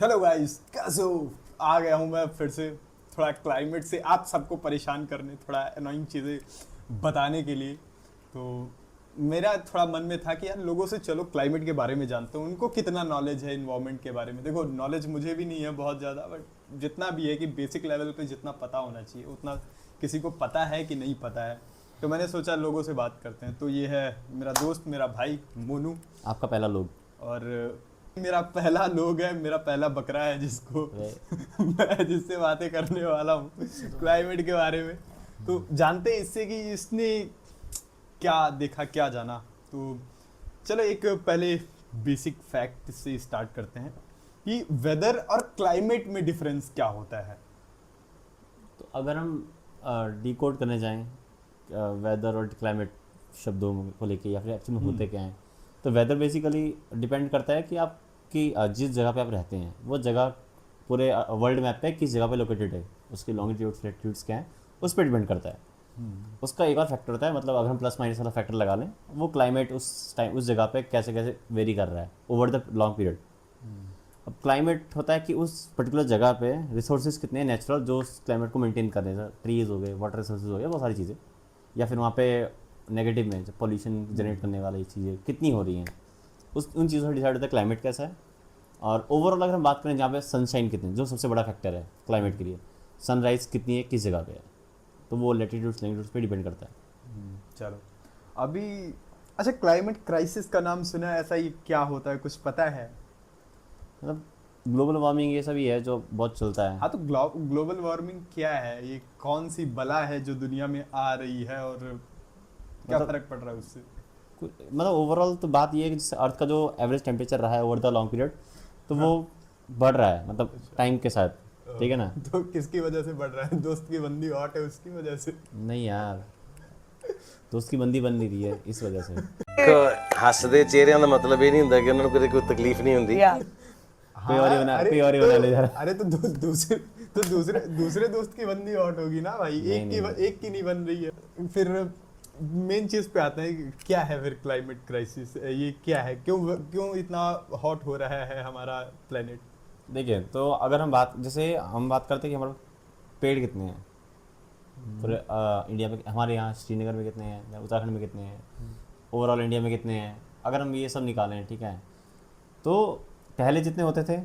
Hello guys, कैसे हो? आ गया हूँ मैं फिर से थोड़ा क्लाइमेट से आप सबको परेशान करने, थोड़ा अनोइंग चीज़ें बताने के लिए। तो मेरा थोड़ा मन में था कि यार लोगों से चलो क्लाइमेट के बारे में जानते हो, उनको कितना नॉलेज है इन्वायरमेंट के बारे में। देखो, नॉलेज मुझे भी नहीं है बहुत ज़्यादा, बट जितना भी है कि बेसिक लेवल पे जितना पता होना चाहिए उतना किसी को पता है कि नहीं पता है। तो मैंने सोचा लोगों से बात करते हैं। तो ये है मेरा दोस्त, मेरा भाई मोनू। आपका पहला लोग। और मेरा पहला लोग है, मेरा पहला बकरा है जिसको मैं जिससे बातें करने वाला हूँ क्लाइमेट के बारे में। तो जानते हैं इससे कि इसने क्या देखा, क्या जाना। तो चलो एक पहले बेसिक फैक्ट से स्टार्ट करते हैं कि वेदर और क्लाइमेट में डिफरेंस क्या होता है। तो अगर हम डिकोड करने जाएं वेदर और क्लाइमेट शब्दों को लेके या फिर एक्चुअली में होते क्या हैं, तो वेदर बेसिकली डिपेंड करता है कि आपकी जिस जगह पे आप रहते हैं वो जगह पूरे वर्ल्ड मैप पे किस जगह पे लोकेटेड है, उसकी लॉन्गिट्यूड्स लैटिट्यूड्स क्या हैं उस पर डिपेंड करता है। उसका एक और फैक्टर होता है, मतलब अगर हम प्लस माइनस वाला फैक्टर लगा लें, वो क्लाइमेट उस टाइम उस जगह पे कैसे कैसे वेरी कर रहा है ओवर द लॉन्ग पीरियड। अब क्लाइमेट होता है कि उस पर्टिकुलर जगह पे रिसोर्सेज कितने हैं नेचुरल जो उस क्लाइमेट को मेंटेन कर रहे हैं, ट्रीज़ हो गए, वाटर रिसोर्सेज हो गए, बहुत सारी चीज़ें। या फिर वहाँ पे नेगेटिव में जो पॉल्यूशन जनरेट करने वाली चीज़ें कितनी हो रही हैं, उस उन चीज़ों से डिसाइड होता है क्लाइमेट कैसा है। और ओवरऑल अगर हम बात करें जहाँ पे सनशाइन कितनी, जो सबसे बड़ा फैक्टर है क्लाइमेट के लिए, सनराइज़ कितनी है किस जगह पे है, तो वो लैटिट्यूड्स लैटिट्यूड्स पे डिपेंड करता है। चलो अभी, अच्छा, क्लाइमेट क्राइसिस का नाम सुना है, ऐसा ही क्या होता है, कुछ पता है? मतलब ग्लोबल वार्मिंग ये सब ही है जो बहुत चलता है। हाँ, तो ग्लोबल वार्मिंग क्या है? ये कौन सी बला है जो दुनिया में आ रही है और क्या मतलब फर्क पड़ रहा है उससे? मतलब ओवरऑल तो बात ये है कि जैसे अर्थ का जो एवरेज टेम्परेचर रहा है ओवर द लॉन्ग पीरियड, तो वो बढ़ रहा है, मतलब टाइम के साथ, ठीक है ना। तो किसकी वजह से बढ़ रहा है? दोस्त की बंदी हॉट है उसकी वजह से? नहीं यार, दोस्त की बंदी बन नहीं रही है इस वजह से। ਹੱਸਦੇ ਚਿਹਰਿਆਂ ਦਾ ਮਤਲਬ ਇਹ ਨਹੀਂ ਹੁੰਦਾ ਕਿ ਉਹਨਾਂ ਨੂੰ ਕਦੇ ਕੋਈ ਤਕਲੀਫ ਨਹੀਂ ਹੁੰਦੀ। कोई और ही बना, कोई और ही बना ले यार। अरे तो दूसरे तो दूसरे दोस्त की बंदी हॉट होगी ना भाई, एक की नहीं बन रही है। फिर मेन चीज पे आते हैं कि क्या है फिर क्लाइमेट क्राइसिस, ये क्या है, क्यों इतना हॉट हो रहा है हमारा प्लेनेट? देखिए, तो अगर हम बात करते हैं कि हमारे पेड़ कितने हैं पूरे इंडिया में, हमारे यहाँ श्रीनगर में कितने हैं, उत्तराखंड में कितने हैं, ओवरऑल इंडिया में कितने हैं, अगर हम ये सब निकालें, ठीक है, तो पहले जितने होते थे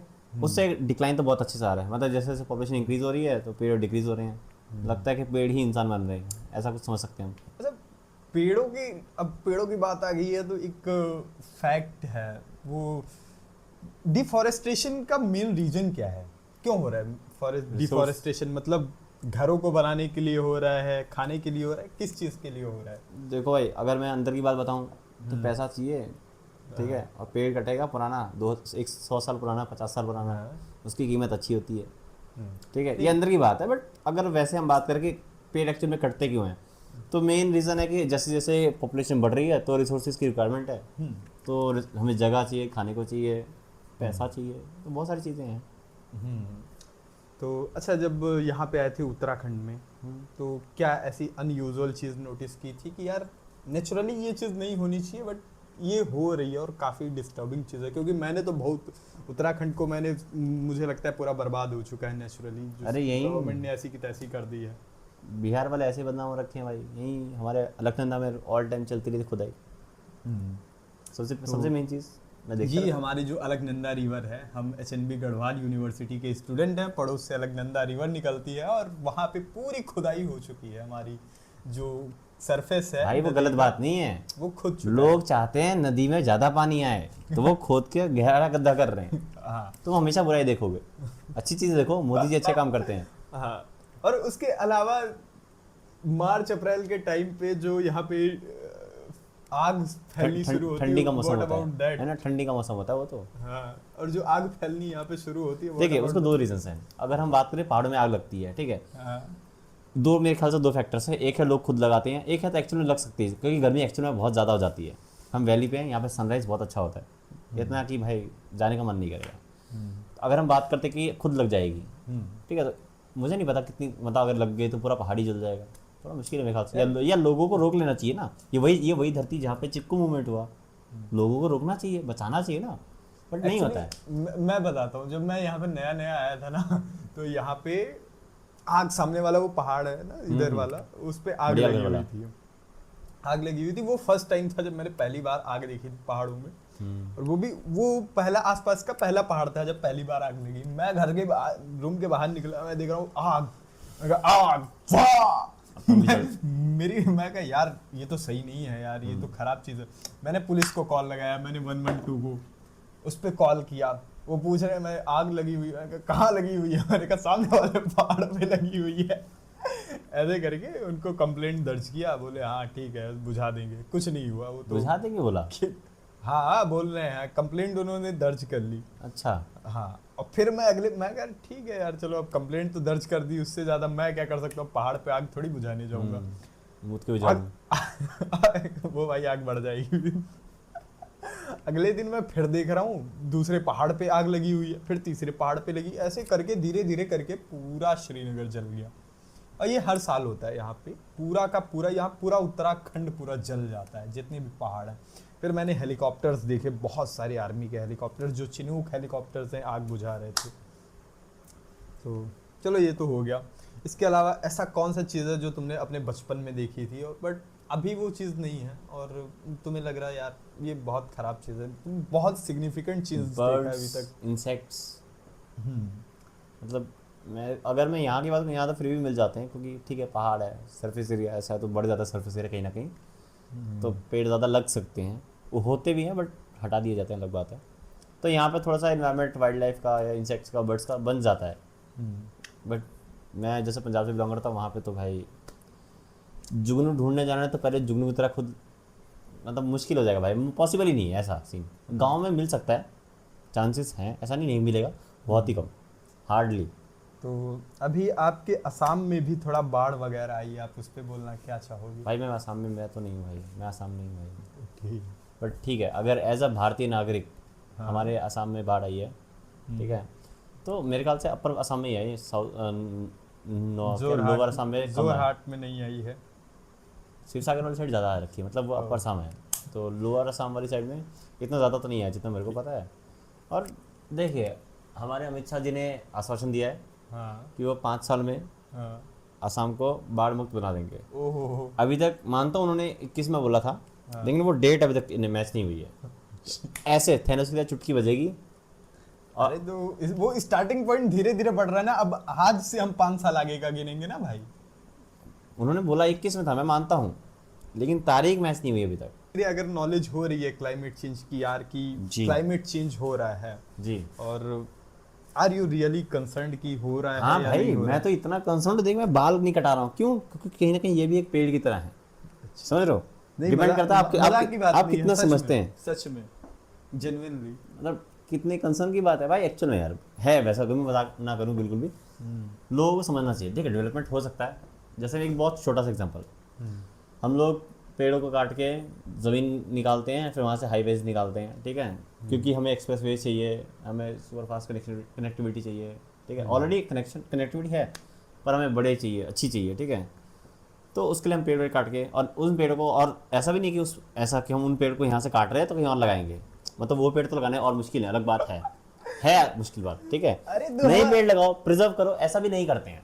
उससे डिक्लाइन तो बहुत अच्छे से आ रहा है। मतलब जैसे जैसे पॉपुलेशन इंक्रीज हो रही है तो पेड़ डिक्रीज हो रहे हैं। लगता है कि पेड़ ही इंसान बन रहे हैं, ऐसा कुछ समझ सकते हैं हम। अच्छा, पेड़ों की बात आ गई है तो एक फैक्ट है, वो डिफॉरेस्टेशन का मेन रीजन क्या है? क्यों हो रहा है फॉरेस्ट डिफॉरेस्टेशन? मतलब घरों को बनाने के लिए हो रहा है, खाने के लिए हो रहा है, किस चीज़ के लिए हो रहा है? देखो भाई, अगर मैं अंदर की बात बताऊं तो पैसा चाहिए, ठीक है, और पेड़ कटेगा पुराना, 100 साल पुराना, 50 साल पुराना, उसकी कीमत अच्छी होती है, ठीक है, ये अंदर की बात है। बट अगर वैसे हम बात करें कि पेड़ एक्चुअल में कटते क्यों हैं, तो मेन रीज़न है कि जैसे जैसे पॉपुलेशन बढ़ रही है तो रिसोर्सेज की रिक्वायरमेंट है, तो हमें जगह चाहिए, खाने को चाहिए, पैसा चाहिए, तो बहुत सारी चीज़ें हैं। तो अच्छा, जब यहाँ पे आए थे उत्तराखंड में, तो क्या ऐसी अनयूजुअल चीज़ नोटिस की थी कि यार नेचुरली ये चीज़ नहीं होनी चाहिए बट ये हो रही है और काफ़ी डिस्टर्बिंग चीज़ है? क्योंकि मैंने तो बहुत उत्तराखंड को मुझे लगता है पूरा बर्बाद हो चुका है नेचुरली। अरे यही गवर्नमेंट ने ऐसी की तैसी कर दी है। बिहार वाले ऐसे बदनाम हो रखे हैं भाई, यहीं हमारे अलकनंदा में ऑल टाइम चलती रही खुदाई। सबसे मेन चीज़ मैं देखता ये हमारी जो अलकनंदा रिवर है, हम एचएनबी गढ़वाल यूनिवर्सिटी के स्टूडेंट हैं, पड़ोस से अलकनंदा रिवर निकलती है और वहाँ पे पूरी खुदाई हो चुकी है। हमारी जो सरफेस है भाई, वो गलत बात नहीं है, वो खुद लोग चाहते हैं नदी में ज़्यादा पानी आए तो वो खोद के गहरा गड्ढा कर रहे हैं। हाँ, तुम हमेशा बुराई देखोगे, अच्छी चीज़ देखो, मोदी जी अच्छे काम करते हैं। हाँ। और उसके अलावा मार्च अप्रैल के टाइम पे जो यहाँ पे आग फैलनी शुरू होती है, ठंडी का मौसम what होता about है that? ना, ठंडी का मौसम होता है वो तो। हाँ, और जो आग फैलनी यहाँ पे शुरू होती है, what देखिए, about उसको दो रीजंस हैं। अगर हम बात करें पहाड़ों में आग लगती है, ठीक है, हाँ, मेरे ख्याल से दो फैक्टर्स है। एक है लोग खुद लगाते हैं, एक है तो एक्चुअल में लग सकती है, क्योंकि गर्मी एक्चुअल में बहुत ज़्यादा हो जाती है। हम वैली पे हैं, यहाँ पे सनराइज़ बहुत अच्छा होता है, इतना कि भाई जाने का मन नहीं करेगा। अगर हम बात करते कि खुद लग जाएगी, ठीक है, तो मुझे नहीं पता कितनी, मतलब अगर लग गई तो पूरा पहाड़ी जल जाएगा, थोड़ा मुश्किल है मेरे ख्याल से। या लोगों को रोक लेना चाहिए ना, ये वही धरती जहाँ पे चिपकू मूवमेंट हुआ, लोगों को रोकना चाहिए, बचाना चाहिए ना। बट नहीं होता है। मैं बताता हूँ, जब मैं यहाँ पे नया नया आया था ना तो यहाँ पे आग, सामने वाला वो पहाड़ है ना इधर वाला, उस पे आग बढ़िया लगी वाला। हुई थी। आग लगी हुई थी, वो फर्स्ट टाइम था जब मैंने पहली बार आग देखी थी पहाड़ों में। और वो पहला आसपास का पहला पहाड़ था जब पहली बार आग लगी। मैं घर के रूम के बाहर निकला, मैं देख रहा हूँ आग, मैं कहा, आग वाह! मैं कहा यार ये तो सही नहीं है यार, ये तो खराब चीज़ है। मैंने पुलिस को कॉल लगाया, मैंने 112 को उस पर कॉल किया। वो पूछ रहे मैं आग लगी हुई है, मैं कहा कहाँ लगी हुई है, मैंने कहा सामने वाले पहाड़ पे लगी हुई है। ऐसे करके उनको कंप्लेंट दर्ज किया, बोले हाँ ठीक है बुझा देंगे, कुछ नहीं हुआ। वो तो बुझा देंगे बोला? हाँ बोल रहे हैं, कंप्लेंट उन्होंने दर्ज कर ली। अच्छा। हाँ, और फिर मैं कहा ठीक है यार चलो, अब कंप्लेंट तो दर्ज कर दी, उससे ज्यादा मैं क्या कर सकता हूँ, पहाड़ पे आग थोड़ी बुझाने जाऊंगा। मुझ के बुझा वो भाई आग बढ़ जाएगी। अगले दिन मैं फिर देख रहा हूँ दूसरे पहाड़ पे आग लगी हुई है, फिर तीसरे पहाड़ पे लगी, ऐसे करके धीरे धीरे करके पूरा श्रीनगर जल गया। और ये हर साल होता है यहाँ पे, पूरा का पूरा, यहाँ पूरा उत्तराखंड पूरा जल जाता है, जितने भी पहाड़ हैं। फिर मैंने हेलीकॉप्टर्स देखे, बहुत सारे आर्मी के हेलीकॉप्टर्स, जो चिनूक हेलीकॉप्टर्स हैं, आग बुझा रहे थे। तो चलो ये तो हो गया। इसके अलावा ऐसा कौन सा चीज़ है जो तुमने अपने बचपन में देखी थी और बट अभी वो चीज़ नहीं है और तुम्हें लग रहा है यार ये बहुत ख़राब चीज़ है, तुम बहुत सिग्निफिकेंट चीज़ देखा है अभी तक? इंसेक्ट्स। मतलब अगर मैं यहाँ की बात करूँ, यहाँ तो फ्री भी मिल जाते हैं क्योंकि ठीक है पहाड़ है, सरफेस एरिया ऐसा है तो बढ़ जाता है सरफेस एरिया कहीं ना कहीं, तो पेड़ ज़्यादा लग सकते हैं, वो होते भी हैं बट हटा दिए जाते हैं, अलग बात है। तो यहाँ पे थोड़ा सा इन्वायरमेंट वाइल्ड लाइफ का या इंसेक्ट्स का, बर्ड्स का बन जाता है। बट मैं जैसे पंजाब से बिलोंग करता हूँ, वहाँ पे तो भाई जुगनू ढूंढने जाना है तो पहले जुगनू की तरह खुद, मतलब मुश्किल हो जाएगा भाई, पॉसिबल ही नहीं है ऐसा सीन। गांव में मिल सकता है, चांसेस हैं, ऐसा नहीं मिलेगा, बहुत ही कम, हार्डली। तो अभी आपके असम में भी थोड़ा बाढ़ वगैरह आई है, आप उस पर बोलना क्या चाहोगे? भाई मैं आसाम में, मैं तो नहीं हूँ भाई, मैं आसाम नहीं हूँ भाई। ठीक। बट ठीक है, अगर एज अ भारतीय नागरिक हमारे असम में बाढ़ आई है, ठीक है, तो मेरे ख्याल से अपर असम में ही है, लोअर असम में कम है। जोरहाट में नहीं आई है, शिवसागर वाली साइड ज़्यादा रखी है, मतलब वो अपर असम है, तो लोअर असम वाली साइड में इतना ज़्यादा तो नहीं है जितना मेरे को पता है। और देखिए हमारे अमित शाह जी ने आश्वासन दिया है कि वो 5 साल में असम को बाढ़ मुक्त बना देंगे। ओहो। अभी तक मानता हूँ उन्होंने 21 में बोला था, लेकिन वो डेट अभी तक मैच नहीं हुई है। ऐसे थैनोस की चुटकी बजेगी। अरे तो वो स्टार्टिंग पॉइंट धीरे धीरे बढ़ रहा है ना, अब आज से हम 5 साल आगे का गिनेंगे ना भाई। उन्होंने बोला 21 में था, मैं मानता हूँ, लेकिन तारीख मैच नहीं हुई अभी तक। अगर नॉलेज हो रही है क्लाइमेट चेंज की यार, की क्लाइमेट चेंज हो रहा है जी, और आर यू रियली कंसर्न्ड कि हो रहा है? हाँ भाई, मैं तो इतना कंसर्न, देख मैं बाल नहीं कटा रहा हूँ, क्यों? क्योंकि कहीं ना कहीं ये भी एक पेड़ की तरह है, समझ रहे हो? डिपेंड करता है आप कितना समझते हैं, सच में जेन्युइनली, मतलब कितने कंसर्न की बात है भाई एक्चुअल में यार है। वैसा कभी मजाक ना करूँ बिल्कुल भी, लोगों को समझना चाहिए। देखिए डेवलपमेंट हो सकता है, जैसे एक बहुत छोटा सा एग्जांपल, हम लोग पेड़ों को काट के ज़मीन निकालते हैं, फिर वहाँ से हाईवेज निकालते हैं, ठीक है, क्योंकि हमें एक्सप्रेसवे चाहिए, हमें सुपरफास्ट कनेक्टिविटी चाहिए, ठीक है, ऑलरेडी कनेक्टिविटी है पर हमें बड़े चाहिए, अच्छी चाहिए, ठीक है। तो उसके लिए हम पेड़ काट के, और उन पेड़ों को, और ऐसा भी नहीं कि ऐसा कि हम उन पेड़ को यहाँ से काट रहे हैं तो कहीं और लगाएंगे, मतलब वो पेड़ तो लगाने और मुश्किल है, अलग बात है मुश्किल बात, ठीक है। नए पेड़ लगाओ, प्रिजर्व करो, ऐसा भी नहीं करते हैं।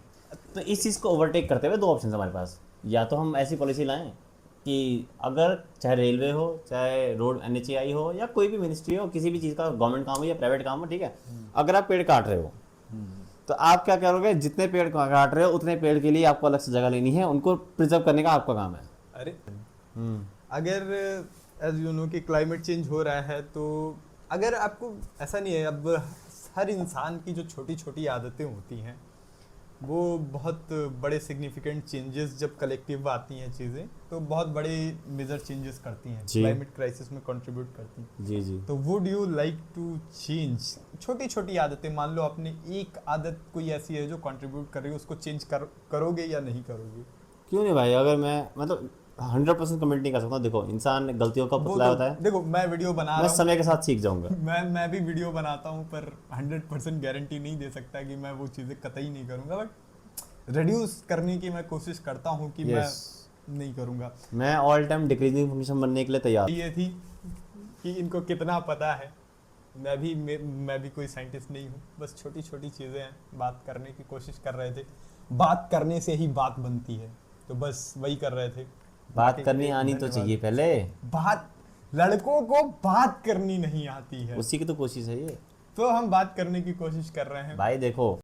तो इस चीज़ को ओवरटेक करते हुए 2 ऑप्शन हमारे पास, या तो हम ऐसी पॉलिसी लाएं कि अगर चाहे रेलवे हो, चाहे रोड NHAI हो, या कोई भी मिनिस्ट्री हो, किसी भी चीज़ का गवर्नमेंट काम हो या प्राइवेट काम हो, ठीक है, अगर आप पेड़ काट रहे हो तो आप क्या करोगे, जितने पेड़ काट रहे हो उतने पेड़ के लिए आपको अलग से जगह लेनी है, उनको प्रिजर्व करने का आपका काम है। अरे अगर एज यू नो कि क्लाइमेट चेंज हो रहा है, तो अगर आपको ऐसा नहीं है, अब हर इंसान की जो छोटी छोटी आदतें होती हैं वो बहुत बड़े सिग्निफिकेंट चेंजेस, जब कलेक्टिव आती हैं चीज़ें तो बहुत बड़े मेजर चेंजेस करती हैं, क्लाइमेट क्राइसिस में कंट्रीब्यूट करती हैं। जी जी। तो would you like to change छोटी छोटी आदतें? मान लो आपने एक आदत कोई ऐसी है जो कंट्रीब्यूट कर रही है, उसको चेंज करोगे या नहीं करोगे? क्यों नहीं भाई, अगर मैं मतलब 100% कमेंट नहीं कर सकता। देखो इंसान गलतियों का पुतला होता है। देखो मैं वीडियो बना रहा हूं, मैं समय के साथ सीख जाऊंगा। मैं भी वीडियो बनाता हूं, पर 100% गारंटी नहीं दे सकता कि मैं वो चीज़ें कतई नहीं करूंगा, बट रिड्यूस करने की मैं कोशिश करता हूं कि मैं नहीं करूंगा। मैं ऑल टाइम डिक्रीजिंग फंक्शन बनने के लिए तैयार। ये थी कि इनको कितना पता है मैं भी कोई साइंटिस्ट नहीं हूँ, बस छोटी छोटी चीज़ें हैं, बात करने की कोशिश कर रहे थे। बात करने से ही बात बनती है, तो बस वही कर रहे थे। बात बाकी करनी के लिए आनी तो धन्यवाद। चाहिए पहले, बात, लड़कों को बात करनी नहीं आती है, उसी की तो कोशिश है ये तो हम बात करने की कोशिश कर रहे हैं। भाई। देखो